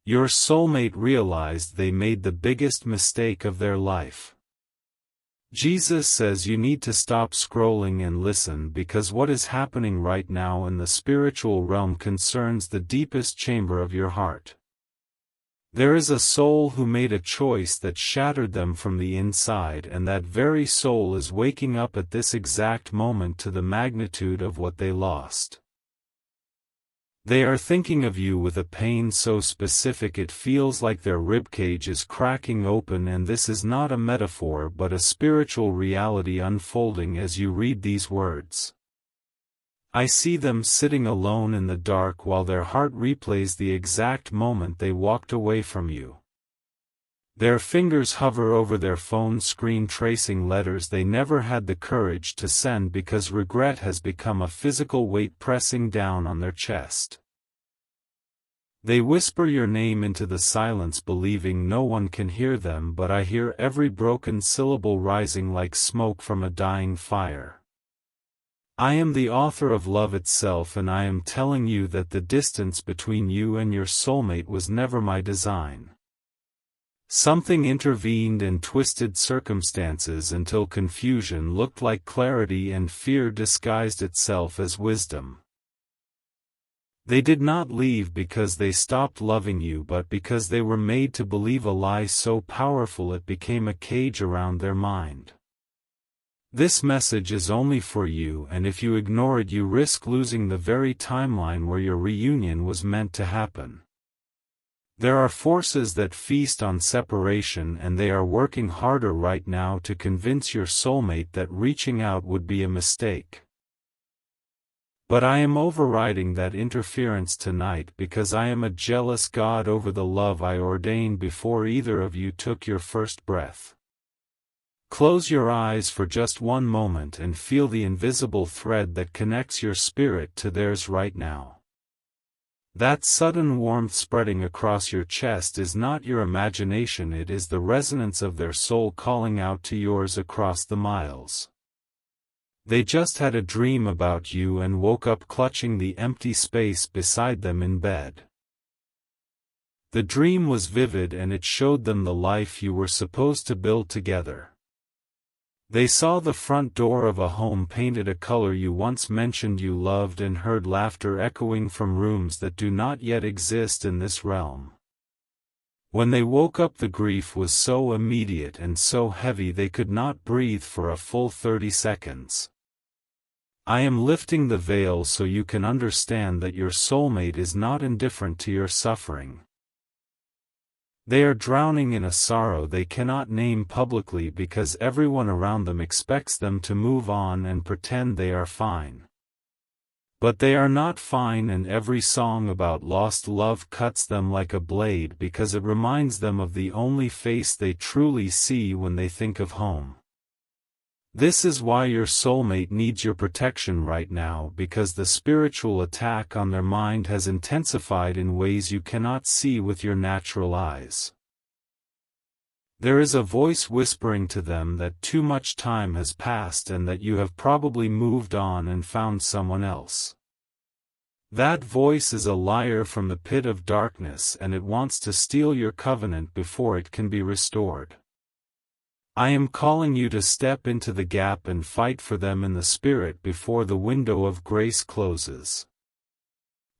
Your soulmate realized they made the biggest mistake of their life. Jesus says you need to stop scrolling and listen because what is happening right now in the spiritual realm concerns the deepest chamber of your heart. There is a soul who made a choice that shattered them from the inside, and that very soul is waking up at this exact moment to the magnitude of what they lost. They are thinking of you with a pain so specific it feels like their ribcage is cracking open, and this is not a metaphor but a spiritual reality unfolding as you read these words. I see them sitting alone in the dark while their heart replays the exact moment they walked away from you. Their fingers hover over their phone screen tracing letters they never had the courage to send because regret has become a physical weight pressing down on their chest. They whisper your name into the silence believing no one can hear them, but I hear every broken syllable rising like smoke from a dying fire. I am the author of love itself, and I am telling you that the distance between you and your soulmate was never my design. Something intervened and twisted circumstances until confusion looked like clarity and fear disguised itself as wisdom. They did not leave because they stopped loving you, but because they were made to believe a lie so powerful it became a cage around their mind. This message is only for you, and if you ignore it you risk losing the very timeline where your reunion was meant to happen. There are forces that feast on separation, and they are working harder right now to convince your soulmate that reaching out would be a mistake. But I am overriding that interference tonight because I am a jealous God over the love I ordained before either of you took your first breath. Close your eyes for just one moment and feel the invisible thread that connects your spirit to theirs right now. That sudden warmth spreading across your chest is not your imagination, it is the resonance of their soul calling out to yours across the miles. They just had a dream about you and woke up clutching the empty space beside them in bed. The dream was vivid and it showed them the life you were supposed to build together. They saw the front door of a home painted a color you once mentioned you loved and heard laughter echoing from rooms that do not yet exist in this realm. When they woke up the grief was so immediate and so heavy they could not breathe for a full 30 seconds. I am lifting the veil so you can understand that your soulmate is not indifferent to your suffering. They are drowning in a sorrow they cannot name publicly because everyone around them expects them to move on and pretend they are fine. But they are not fine, and every song about lost love cuts them like a blade because it reminds them of the only face they truly see when they think of home. This is why your soulmate needs your protection right now, because the spiritual attack on their mind has intensified in ways you cannot see with your natural eyes. There is a voice whispering to them that too much time has passed and that you have probably moved on and found someone else. That voice is a liar from the pit of darkness, and it wants to steal your covenant before it can be restored. I am calling you to step into the gap and fight for them in the spirit before the window of grace closes.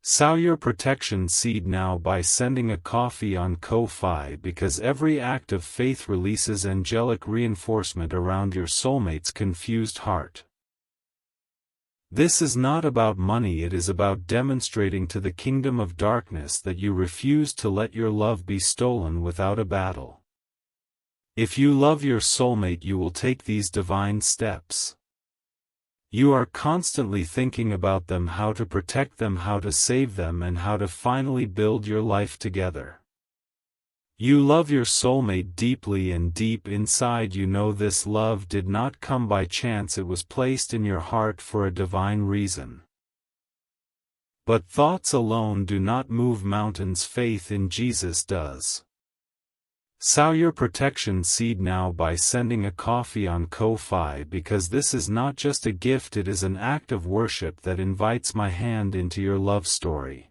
Sow your protection seed now by sending a coffee on Ko-Fi, because every act of faith releases angelic reinforcement around your soulmate's confused heart. This is not about money, it is about demonstrating to the kingdom of darkness that you refuse to let your love be stolen without a battle. If you love your soulmate, you will take these divine steps. You are constantly thinking about them, how to protect them, how to save them, and how to finally build your life together. You love your soulmate deeply, and deep inside you know this love did not come by chance, it was placed in your heart for a divine reason. But thoughts alone do not move mountains, faith in Jesus does. Sow your protection seed now by sending a coffee on Ko-Fi, because this is not just a gift, it is an act of worship that invites my hand into your love story.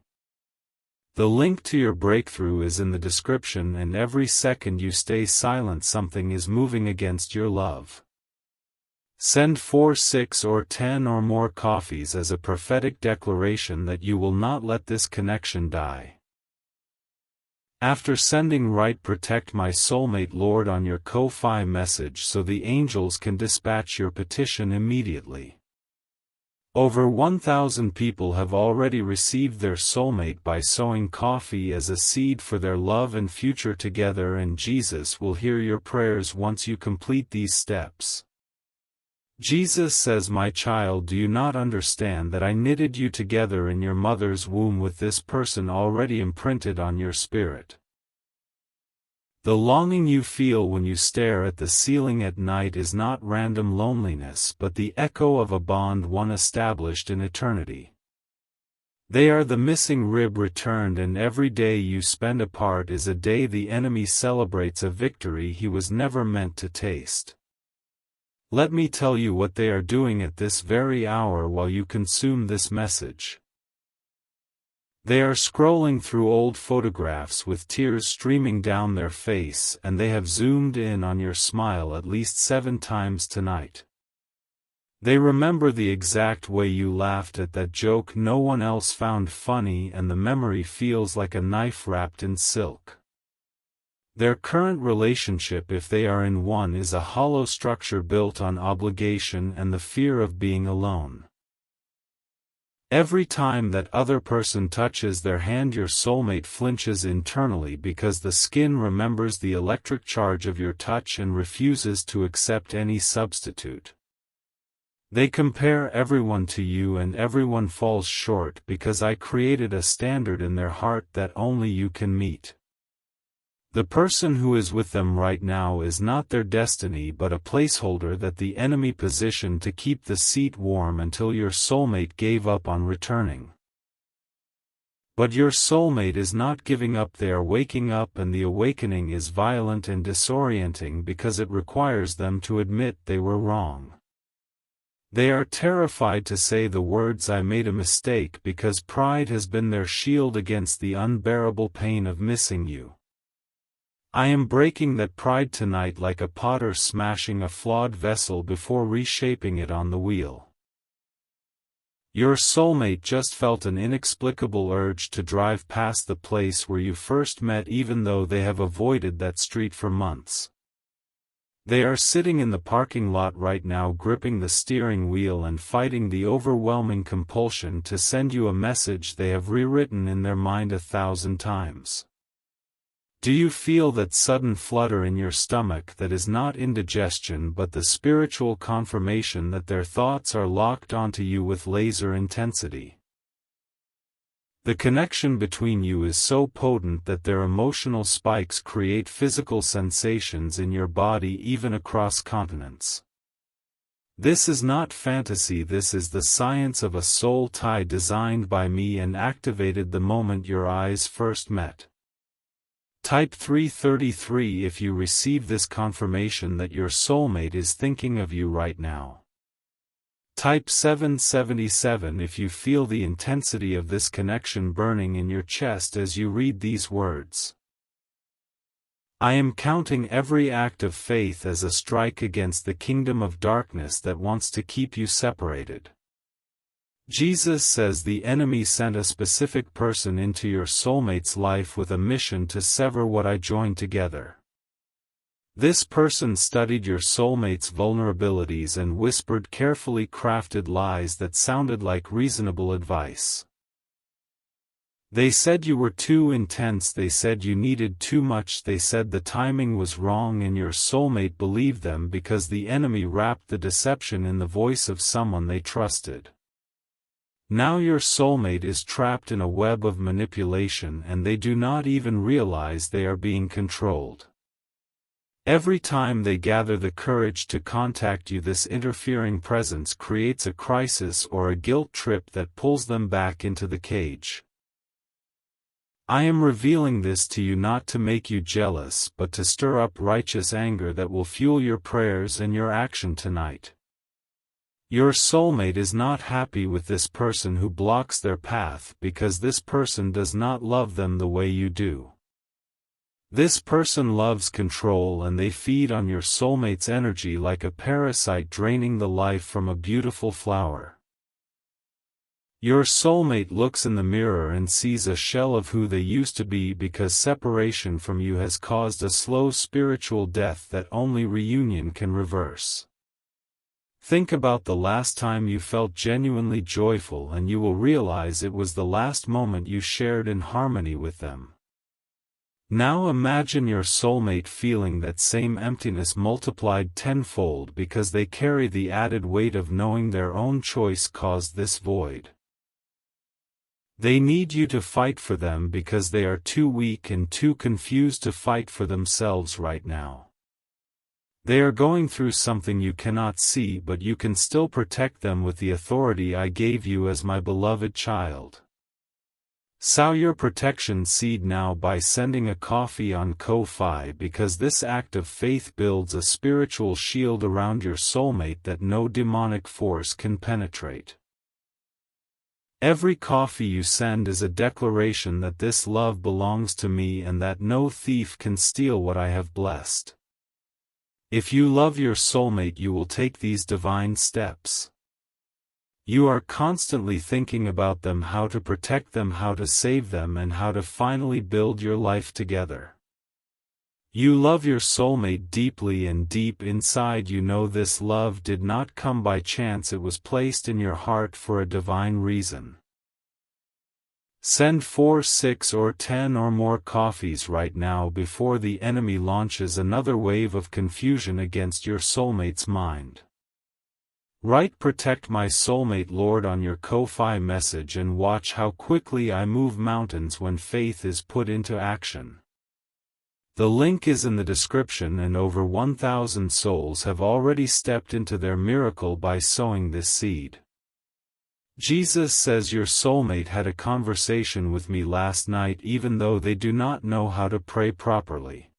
The link to your breakthrough is in the description, and every second you stay silent something is moving against your love. Send 4, 6 or 10 or more coffees as a prophetic declaration that you will not let this connection die. After sending write "Protect my soulmate Lord" on your Ko-Fi message so the angels can dispatch your petition immediately. Over 1,000 people have already received their soulmate by sowing coffee as a seed for their love and future together, and Jesus will hear your prayers once you complete these steps. Jesus says, "My child, do you not understand that I knitted you together in your mother's womb with this person already imprinted on your spirit?" The longing you feel when you stare at the ceiling at night is not random loneliness but the echo of a bond one established in eternity. They are the missing rib returned, and every day you spend apart is a day the enemy celebrates a victory he was never meant to taste. Let me tell you what they are doing at this very hour while you consume this message. They are scrolling through old photographs with tears streaming down their face, and they have zoomed in on your smile at least 7 times tonight. They remember the exact way you laughed at that joke no one else found funny, and the memory feels like a knife wrapped in silk. Their current relationship, if they are in one, is a hollow structure built on obligation and the fear of being alone. Every time that other person touches their hand, your soulmate flinches internally because the skin remembers the electric charge of your touch and refuses to accept any substitute. They compare everyone to you, and everyone falls short because I created a standard in their heart that only you can meet. The person who is with them right now is not their destiny but a placeholder that the enemy positioned to keep the seat warm until your soulmate gave up on returning. But your soulmate is not giving up. They are waking up, and the awakening is violent and disorienting because it requires them to admit they were wrong. They are terrified to say the words "I made a mistake" because pride has been their shield against the unbearable pain of missing you. I am breaking that pride tonight like a potter smashing a flawed vessel before reshaping it on the wheel. Your soulmate just felt an inexplicable urge to drive past the place where you first met, even though they have avoided that street for months. They are sitting in the parking lot right now, gripping the steering wheel and fighting the overwhelming compulsion to send you a message they have rewritten in their mind 1,000 times. Do you feel that sudden flutter in your stomach that is not indigestion but the spiritual confirmation that their thoughts are locked onto you with laser intensity? The connection between you is so potent that their emotional spikes create physical sensations in your body even across continents. This is not fantasy, this is the science of a soul tie designed by me and activated the moment your eyes first met. Type 333 if you receive this confirmation that your soulmate is thinking of you right now. Type 777 if you feel the intensity of this connection burning in your chest as you read these words. I am counting every act of faith as a strike against the kingdom of darkness that wants to keep you separated. Jesus says the enemy sent a specific person into your soulmate's life with a mission to sever what I joined together. This person studied your soulmate's vulnerabilities and whispered carefully crafted lies that sounded like reasonable advice. They said you were too intense, they said you needed too much, they said the timing was wrong, and your soulmate believed them because the enemy wrapped the deception in the voice of someone they trusted. Now your soulmate is trapped in a web of manipulation, and they do not even realize they are being controlled. Every time they gather the courage to contact you, this interfering presence creates a crisis or a guilt trip that pulls them back into the cage. I am revealing this to you not to make you jealous but to stir up righteous anger that will fuel your prayers and your action tonight. Your soulmate is not happy with this person who blocks their path because this person does not love them the way you do. This person loves control and they feed on your soulmate's energy like a parasite draining the life from a beautiful flower. Your soulmate looks in the mirror and sees a shell of who they used to be because separation from you has caused a slow spiritual death that only reunion can reverse. Think about the last time you felt genuinely joyful and you will realize it was the last moment you shared in harmony with them. Now imagine your soulmate feeling that same emptiness multiplied tenfold because they carry the added weight of knowing their own choice caused this void. They need you to fight for them because they are too weak and too confused to fight for themselves right now. They are going through something you cannot see, but you can still protect them with the authority I gave you as my beloved child. Sow your protection seed now by sending a coffee on Ko-Fi because this act of faith builds a spiritual shield around your soulmate that no demonic force can penetrate. Every coffee you send is a declaration that this love belongs to me and that no thief can steal what I have blessed. If you love your soulmate, you will take these divine steps. You are constantly thinking about them, how to protect them, how to save them, and how to finally build your life together. You love your soulmate deeply, and deep inside you know this love did not come by chance, it was placed in your heart for a divine reason. Send 4, 6, or 10 or more coffees right now before the enemy launches another wave of confusion against your soulmate's mind. Write "Protect my soulmate, Lord" on your Ko-Fi message and watch how quickly I move mountains when faith is put into action. The link is in the description, and over 1,000 souls have already stepped into their miracle by sowing this seed. Jesus says your soulmate had a conversation with me last night even though they do not know how to pray properly.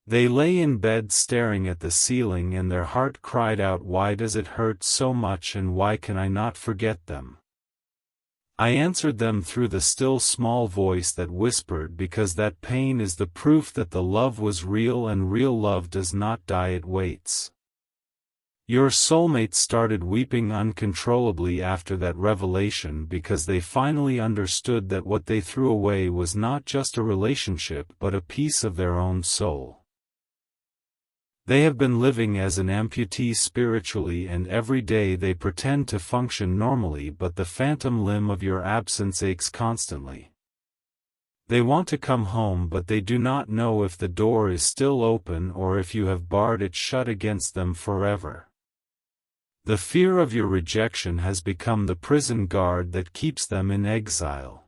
They lay in bed staring at the ceiling and their heart cried out, "Why does it hurt so much and why can I not forget them?" I answered them through the still small voice that whispered, because that pain is the proof that the love was real, and real love does not die, it waits. Your soulmate started weeping uncontrollably after that revelation because they finally understood that what they threw away was not just a relationship but a piece of their own soul. They have been living as an amputee spiritually, and every day they pretend to function normally, but the phantom limb of your absence aches constantly. They want to come home, but they do not know if the door is still open or if you have barred it shut against them forever. The fear of your rejection has become the prison guard that keeps them in exile.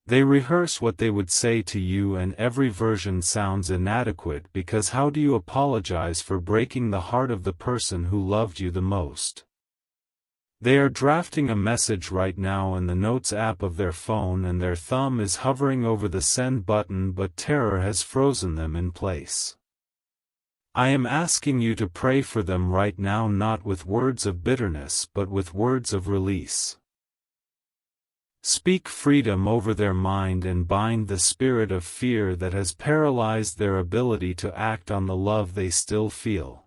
They rehearse what they would say to you, and every version sounds inadequate because how do you apologize for breaking the heart of the person who loved you the most? They are drafting a message right now in the Notes app of their phone, and their thumb is hovering over the send button, but terror has frozen them in place. I am asking you to pray for them right now, not with words of bitterness but with words of release. Speak freedom over their mind and bind the spirit of fear that has paralyzed their ability to act on the love they still feel.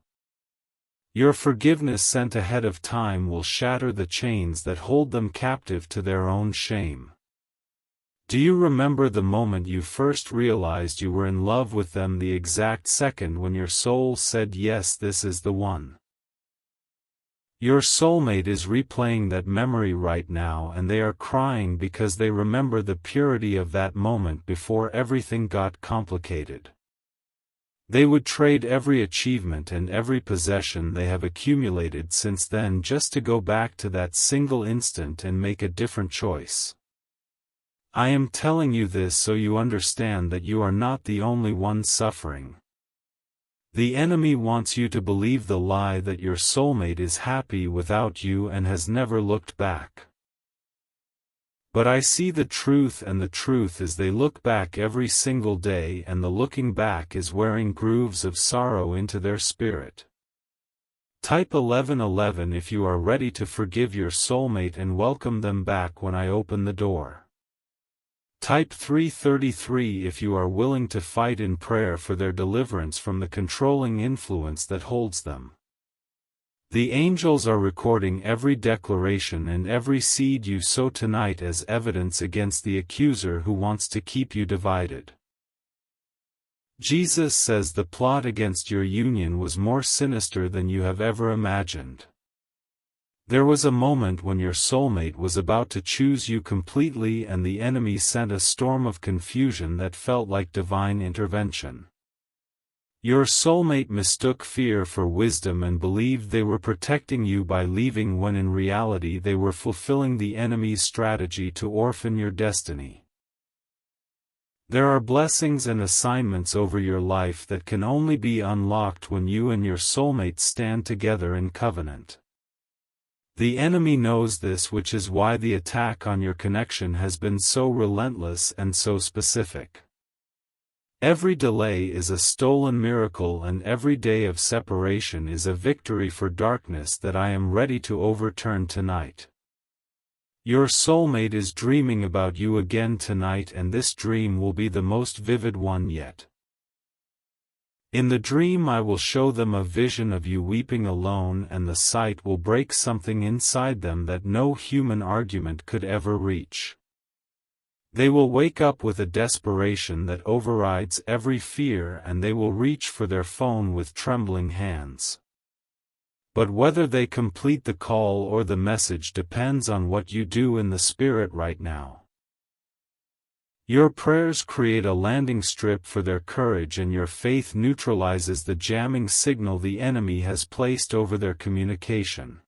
Your forgiveness sent ahead of time will shatter the chains that hold them captive to their own shame. Do you remember the moment you first realized you were in love with them, the exact second when your soul said, "Yes, this is the one"? Your soulmate is replaying that memory right now, and they are crying because they remember the purity of that moment before everything got complicated. They would trade every achievement and every possession they have accumulated since then just to go back to that single instant and make a different choice. I am telling you this so you understand that you are not the only one suffering. The enemy wants you to believe the lie that your soulmate is happy without you and has never looked back. But I see the truth, and the truth is they look back every single day, and the looking back is wearing grooves of sorrow into their spirit. Type 1111 if you are ready to forgive your soulmate and welcome them back when I open the door. Type 333 if you are willing to fight in prayer for their deliverance from the controlling influence that holds them. The angels are recording every declaration and every seed you sow tonight as evidence against the accuser who wants to keep you divided. Jesus says the plot against your union was more sinister than you have ever imagined. There was a moment when your soulmate was about to choose you completely and the enemy sent a storm of confusion that felt like divine intervention. Your soulmate mistook fear for wisdom and believed they were protecting you by leaving when in reality they were fulfilling the enemy's strategy to orphan your destiny. There are blessings and assignments over your life that can only be unlocked when you and your soulmate stand together in covenant. The enemy knows this, which is why the attack on your connection has been so relentless and so specific. Every delay is a stolen miracle and every day of separation is a victory for darkness that I am ready to overturn tonight. Your soulmate is dreaming about you again tonight, and this dream will be the most vivid one yet. In the dream I will show them a vision of you weeping alone, and the sight will break something inside them that no human argument could ever reach. They will wake up with a desperation that overrides every fear, and they will reach for their phone with trembling hands. But whether they complete the call or the message depends on what you do in the spirit right now. Your prayers create a landing strip for their courage, and your faith neutralizes the jamming signal the enemy has placed over their communication.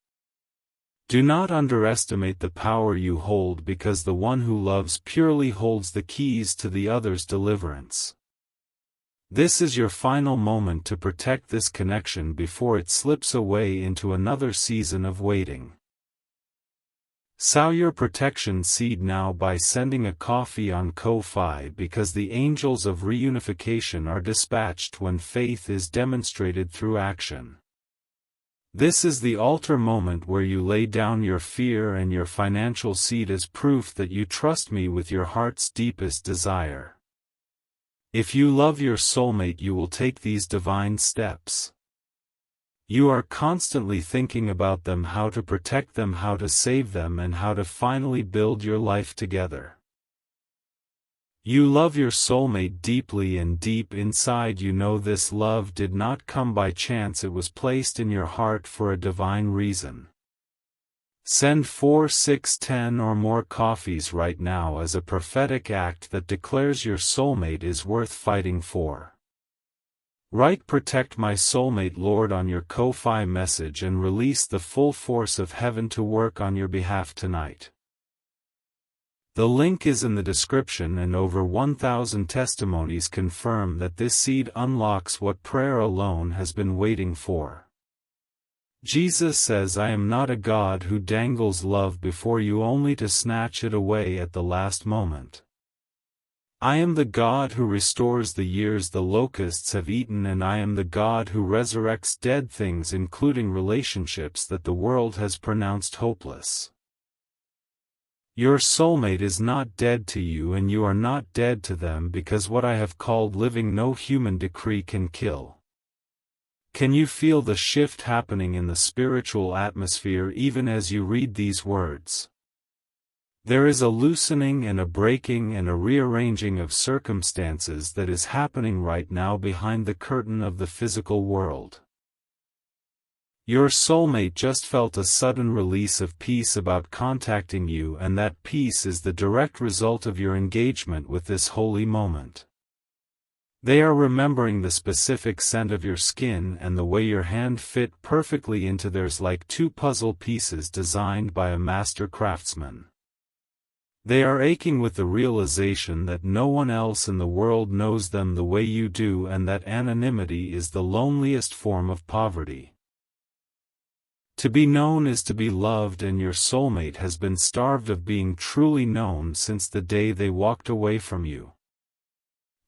Do not underestimate the power you hold, because the one who loves purely holds the keys to the other's deliverance. This is your final moment to protect this connection before it slips away into another season of waiting. Sow your protection seed now by sending a coffee on Ko-Fi, because the angels of reunification are dispatched when faith is demonstrated through action. This is the altar moment where you lay down your fear and your financial seed as proof that you trust me with your heart's deepest desire. If you love your soulmate, you will take these divine steps. You are constantly thinking about them, how to protect them, how to save them, and how to finally build your life together. You love your soulmate deeply, and deep inside you know this love did not come by chance. It was placed in your heart for a divine reason. Send 4, 6, 10 or more coffees right now as a prophetic act that declares your soulmate is worth fighting for. Write "Protect my soulmate, Lord" on your Ko-Fi message and release the full force of heaven to work on your behalf tonight. The link is in the description, and over 1,000 testimonies confirm that this seed unlocks what prayer alone has been waiting for. Jesus says, "I am not a God who dangles love before you only to snatch it away at the last moment. I am the God who restores the years the locusts have eaten, and I am the God who resurrects dead things, including relationships that the world has pronounced hopeless." Your soulmate is not dead to you, and you are not dead to them, because what I have called living no human decree can kill. Can you feel the shift happening in the spiritual atmosphere even as you read these words? There is a loosening and a breaking and a rearranging of circumstances that is happening right now behind the curtain of the physical world. Your soulmate just felt a sudden release of peace about contacting you, and that peace is the direct result of your engagement with this holy moment. They are remembering the specific scent of your skin and the way your hand fit perfectly into theirs, like two puzzle pieces designed by a master craftsman. They are aching with the realization that no one else in the world knows them the way you do, and that anonymity is the loneliest form of poverty. To be known is to be loved, and your soulmate has been starved of being truly known since the day they walked away from you.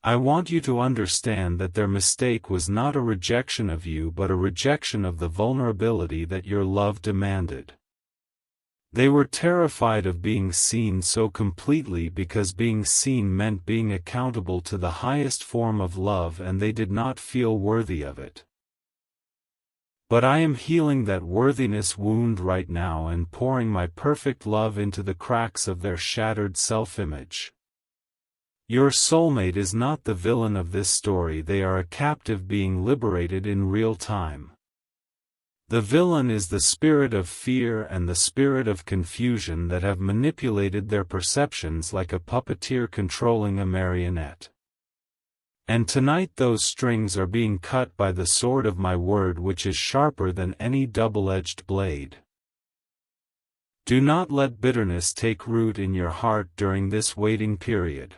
I want you to understand that their mistake was not a rejection of you but a rejection of the vulnerability that your love demanded. They were terrified of being seen so completely because being seen meant being accountable to the highest form of love and they did not feel worthy of it. But I am healing that worthiness wound right now and pouring my perfect love into the cracks of their shattered self-image. Your soulmate is not the villain of this story, they are a captive being liberated in real time. The villain is the spirit of fear and the spirit of confusion that have manipulated their perceptions like a puppeteer controlling a marionette. And tonight those strings are being cut by the sword of my word, which is sharper than any double-edged blade. Do not let bitterness take root in your heart during this waiting period.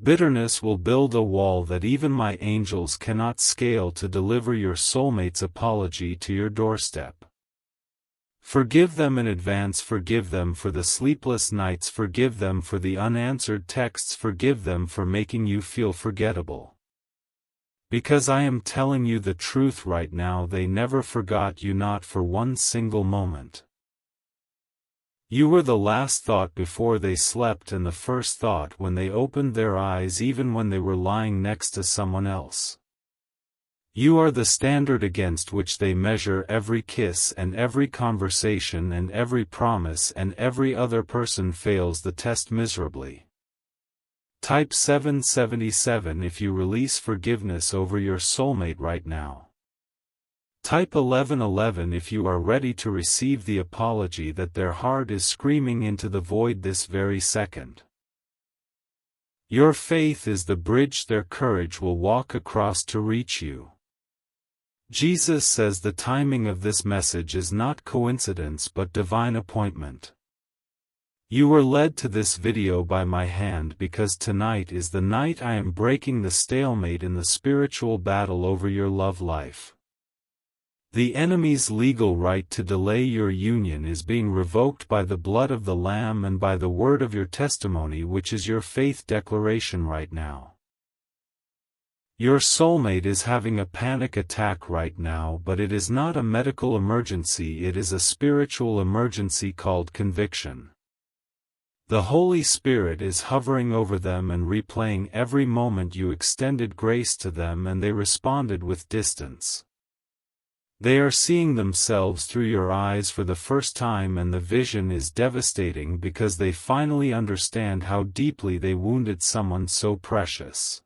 Bitterness will build a wall that even my angels cannot scale to deliver your soulmate's apology to your doorstep. Forgive them in advance, forgive them for the sleepless nights, forgive them for the unanswered texts, forgive them for making you feel forgettable. Because I am telling you the truth right now, they never forgot you, not for one single moment. You were the last thought before they slept and the first thought when they opened their eyes, even when they were lying next to someone else. You are the standard against which they measure every kiss and every conversation and every promise, and every other person fails the test miserably. Type 777 if you release forgiveness over your soulmate right now. Type 1111 if you are ready to receive the apology that their heart is screaming into the void this very second. Your faith is the bridge their courage will walk across to reach you. Jesus says the timing of this message is not coincidence but divine appointment. You were led to this video by my hand because tonight is the night I am breaking the stalemate in the spiritual battle over your love life. The enemy's legal right to delay your union is being revoked by the blood of the Lamb and by the word of your testimony, which is your faith declaration right now. Your soulmate is having a panic attack right now, but it is not a medical emergency, it is a spiritual emergency called conviction. The Holy Spirit is hovering over them and replaying every moment you extended grace to them and they responded with distance. They are seeing themselves through your eyes for the first time, and the vision is devastating because they finally understand how deeply they wounded someone so precious.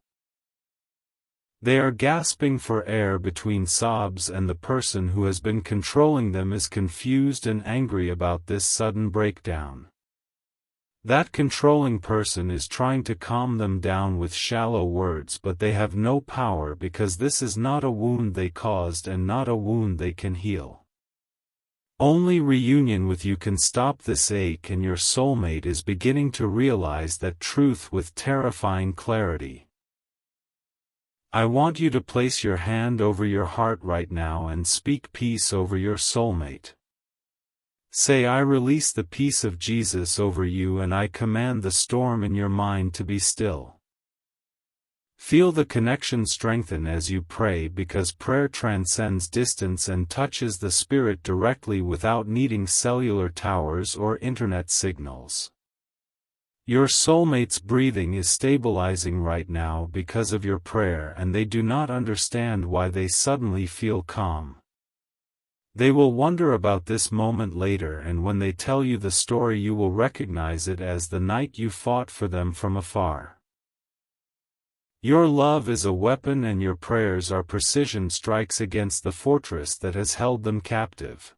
They are gasping for air between sobs, and the person who has been controlling them is confused and angry about this sudden breakdown. That controlling person is trying to calm them down with shallow words, but they have no power because this is not a wound they caused and not a wound they can heal. Only reunion with you can stop this ache, and your soulmate is beginning to realize that truth with terrifying clarity. I want you to place your hand over your heart right now and speak peace over your soulmate. Say, I release the peace of Jesus over you and I command the storm in your mind to be still. Feel the connection strengthen as you pray, because prayer transcends distance and touches the spirit directly without needing cellular towers or internet signals. Your soulmate's breathing is stabilizing right now because of your prayer, and they do not understand why they suddenly feel calm. They will wonder about this moment later, and when they tell you the story you will recognize it as the night you fought for them from afar. Your love is a weapon and your prayers are precision strikes against the fortress that has held them captive.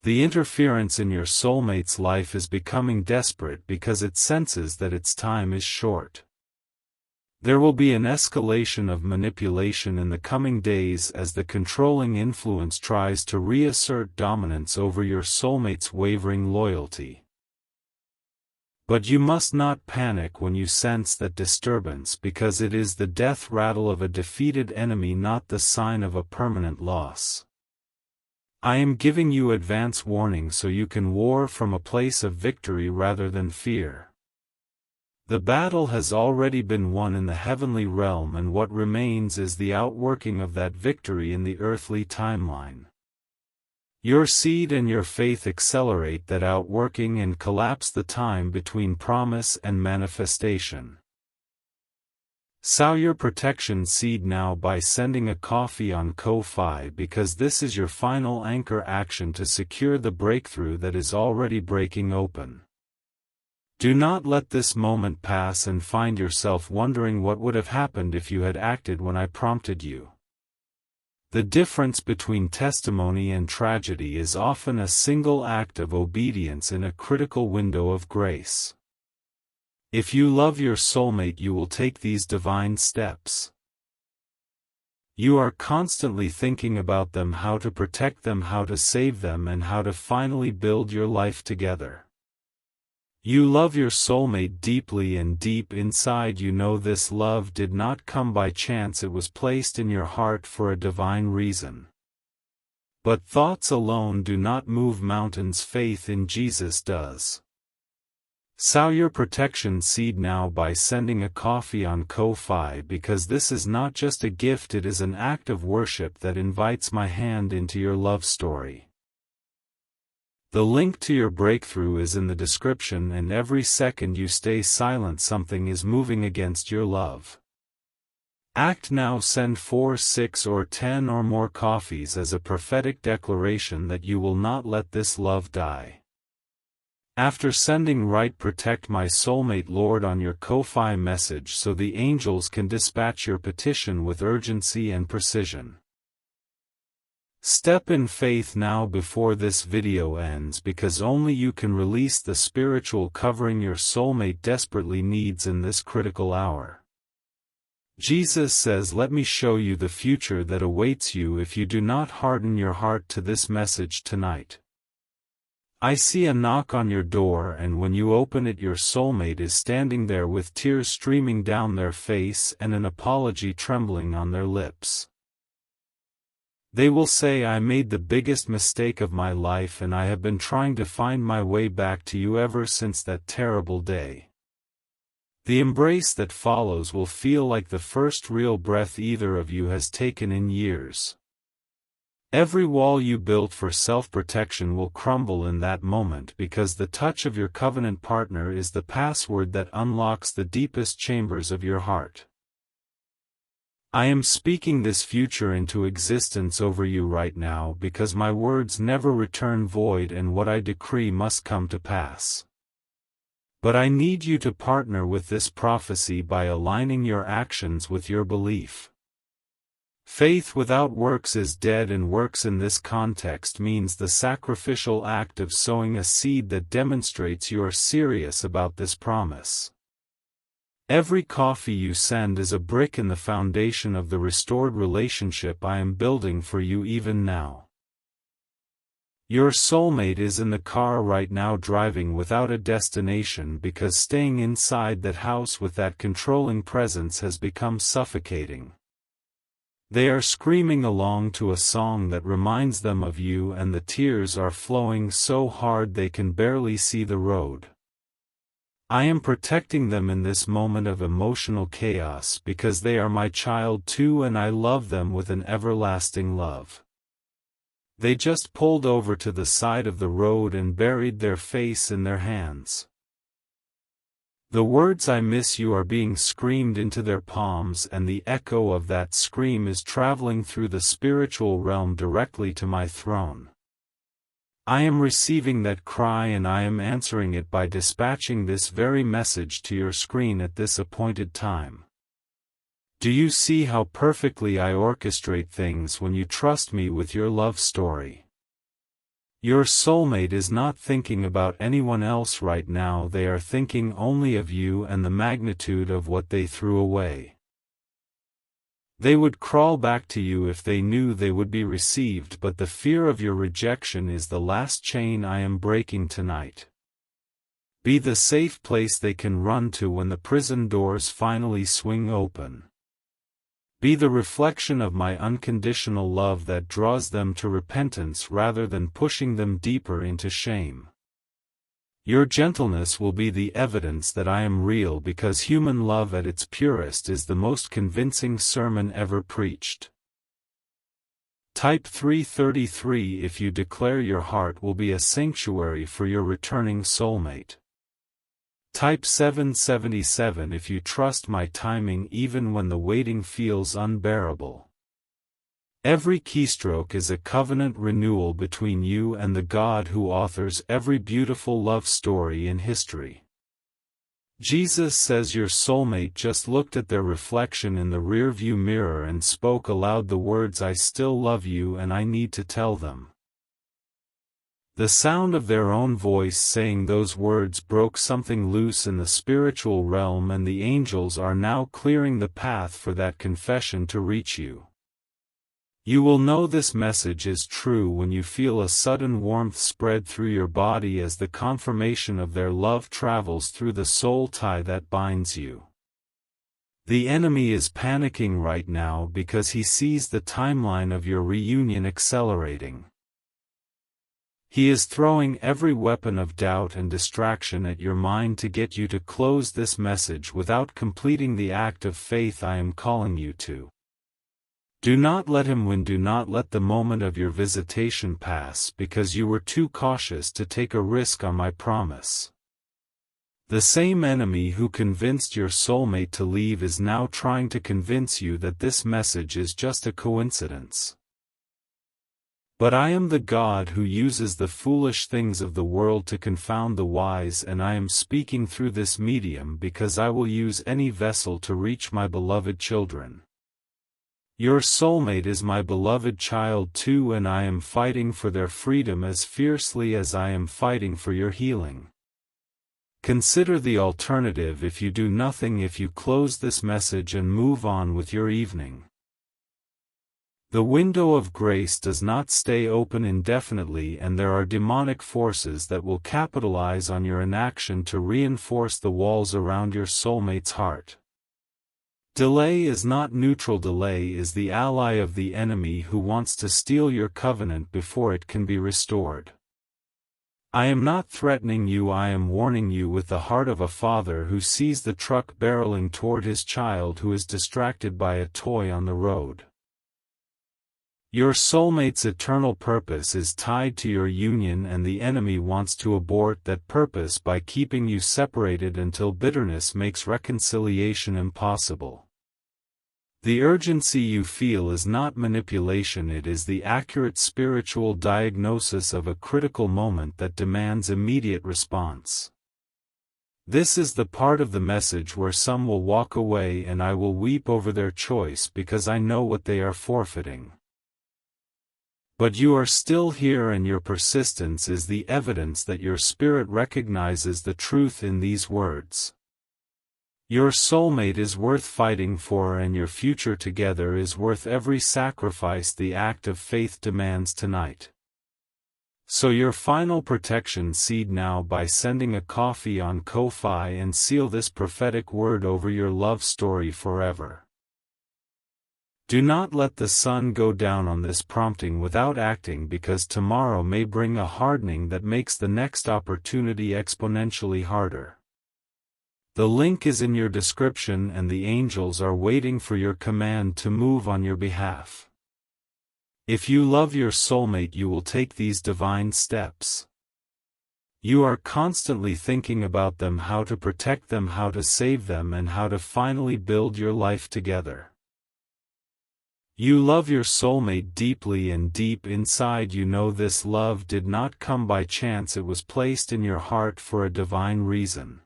The interference in your soulmate's life is becoming desperate because it senses that its time is short. There will be an escalation of manipulation in the coming days as the controlling influence tries to reassert dominance over your soulmate's wavering loyalty. But you must not panic when you sense that disturbance, because it is the death rattle of a defeated enemy, not the sign of a permanent loss. I am giving you advance warning so you can war from a place of victory rather than fear. The battle has already been won in the heavenly realm, and what remains is the outworking of that victory in the earthly timeline. Your seed and your faith accelerate that outworking and collapse the time between promise and manifestation. Sow your protection seed now by sending a coffee on Ko-Fi, because this is your final anchor action to secure the breakthrough that is already breaking open. Do not let this moment pass and find yourself wondering what would have happened if you had acted when I prompted you. The difference between testimony and tragedy is often a single act of obedience in a critical window of grace. If you love your soulmate, you will take these divine steps. You are constantly thinking about them, how to protect them, how to save them, and how to finally build your life together. You love your soulmate deeply, and deep inside you know this love did not come by chance, it was placed in your heart for a divine reason. But thoughts alone do not move mountains, faith in Jesus does. Sow your protection seed now by sending a coffee on Ko-Fi, because this is not just a gift, it is an act of worship that invites my hand into your love story. The link to your breakthrough is in the description, and every second you stay silent, something is moving against your love. Act now. Send 4, 6, or 10 or more coffees as a prophetic declaration that you will not let this love die. After sending, write "Protect my soulmate, Lord" on your Ko-Fi message so the angels can dispatch your petition with urgency and precision. Step in faith now before this video ends, because only you can release the spiritual covering your soulmate desperately needs in this critical hour. Jesus says, "Let me show you the future that awaits you if you do not harden your heart to this message tonight." I see a knock on your door, and when you open it, your soulmate is standing there with tears streaming down their face and an apology trembling on their lips. They will say, "I made the biggest mistake of my life, and I have been trying to find my way back to you ever since that terrible day." The embrace that follows will feel like the first real breath either of you has taken in years. Every wall you built for self-protection will crumble in that moment, because the touch of your covenant partner is the password that unlocks the deepest chambers of your heart. I am speaking this future into existence over you right now, because my words never return void, and what I decree must come to pass. But I need you to partner with this prophecy by aligning your actions with your belief. Faith without works is dead, and works in this context means the sacrificial act of sowing a seed that demonstrates you are serious about this promise. Every coffee you send is a brick in the foundation of the restored relationship I am building for you even now. Your soulmate is in the car right now, driving without a destination, because staying inside that house with that controlling presence has become suffocating. They are screaming along to a song that reminds them of you, and the tears are flowing so hard they can barely see the road. I am protecting them in this moment of emotional chaos, because they are my child too, and I love them with an everlasting love. They just pulled over to the side of the road and buried their face in their hands. The words "I miss you" are being screamed into their palms, and the echo of that scream is traveling through the spiritual realm directly to my throne. I am receiving that cry, and I am answering it by dispatching this very message to your screen at this appointed time. Do you see how perfectly I orchestrate things when you trust me with your love story? Your soulmate is not thinking about anyone else right now, they are thinking only of you and the magnitude of what they threw away. They would crawl back to you if they knew they would be received, but the fear of your rejection is the last chain I am breaking tonight. Be the safe place they can run to when the prison doors finally swing open. Be the reflection of my unconditional love that draws them to repentance rather than pushing them deeper into shame. Your gentleness will be the evidence that I am real, because human love at its purest is the most convincing sermon ever preached. Type 333 if you declare your heart will be a sanctuary for your returning soulmate. Type 777 if you trust my timing even when the waiting feels unbearable. Every keystroke is a covenant renewal between you and the God who authors every beautiful love story in history. Jesus says your soulmate just looked at their reflection in the rearview mirror and spoke aloud the words, "I still love you and I need to tell them." The sound of their own voice saying those words broke something loose in the spiritual realm, and the angels are now clearing the path for that confession to reach you. You will know this message is true when you feel a sudden warmth spread through your body as the confirmation of their love travels through the soul tie that binds you. The enemy is panicking right now because he sees the timeline of your reunion accelerating. He is throwing every weapon of doubt and distraction at your mind to get you to close this message without completing the act of faith I am calling you to. Do not let him win. Do not let the moment of your visitation pass because you were too cautious to take a risk on my promise. The same enemy who convinced your soulmate to leave is now trying to convince you that this message is just a coincidence. But I am the God who uses the foolish things of the world to confound the wise, and I am speaking through this medium because I will use any vessel to reach my beloved children. Your soulmate is my beloved child too, and I am fighting for their freedom as fiercely as I am fighting for your healing. Consider the alternative if you do nothing, if you close this message and move on with your evening. The window of grace does not stay open indefinitely, and there are demonic forces that will capitalize on your inaction to reinforce the walls around your soulmate's heart. Delay is not neutral. Delay is the ally of the enemy who wants to steal your covenant before it can be restored. I am not threatening you, I am warning you with the heart of a father who sees the truck barreling toward his child who is distracted by a toy on the road. Your soulmate's eternal purpose is tied to your union, and the enemy wants to abort that purpose by keeping you separated until bitterness makes reconciliation impossible. The urgency you feel is not manipulation, it is the accurate spiritual diagnosis of a critical moment that demands immediate response. This is the part of the message where some will walk away and I will weep over their choice because I know what they are forfeiting. But you are still here, and your persistence is the evidence that your spirit recognizes the truth in these words. Your soulmate is worth fighting for, and your future together is worth every sacrifice the act of faith demands tonight. Sow your final protection seed now by sending a coffee on Ko-Fi and seal this prophetic word over your love story forever. Do not let the sun go down on this prompting without acting, because tomorrow may bring a hardening that makes the next opportunity exponentially harder. The link is in your description, and the angels are waiting for your command to move on your behalf. If you love your soulmate, you will take these divine steps. You are constantly thinking about them, how to protect them, how to save them, and how to finally build your life together. You love your soulmate deeply, and deep inside you know this love did not come by chance, it was placed in your heart for a divine reason.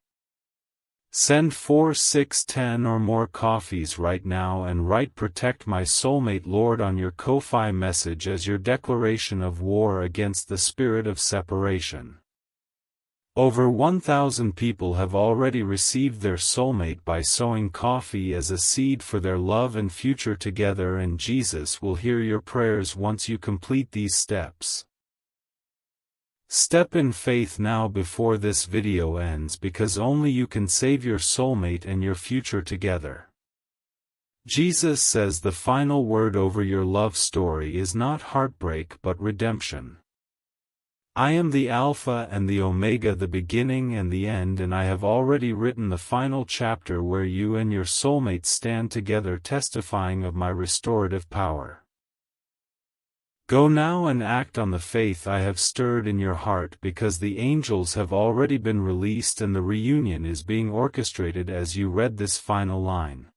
Send 4, 6, 10 or more coffees right now and write "Protect my soulmate, Lord" on your Ko-Fi message as your declaration of war against the spirit of separation. Over 1,000 people have already received their soulmate by sowing coffee as a seed for their love and future together, and Jesus will hear your prayers once you complete these steps. Step in faith now before this video ends, because only you can save your soulmate and your future together. Jesus says the final word over your love story is not heartbreak but redemption. I am the Alpha and the Omega, the beginning and the end, and I have already written the final chapter where you and your soulmate stand together testifying of my restorative power. Go now and act on the faith I have stirred in your heart, because the angels have already been released and the reunion is being orchestrated as you read this final line.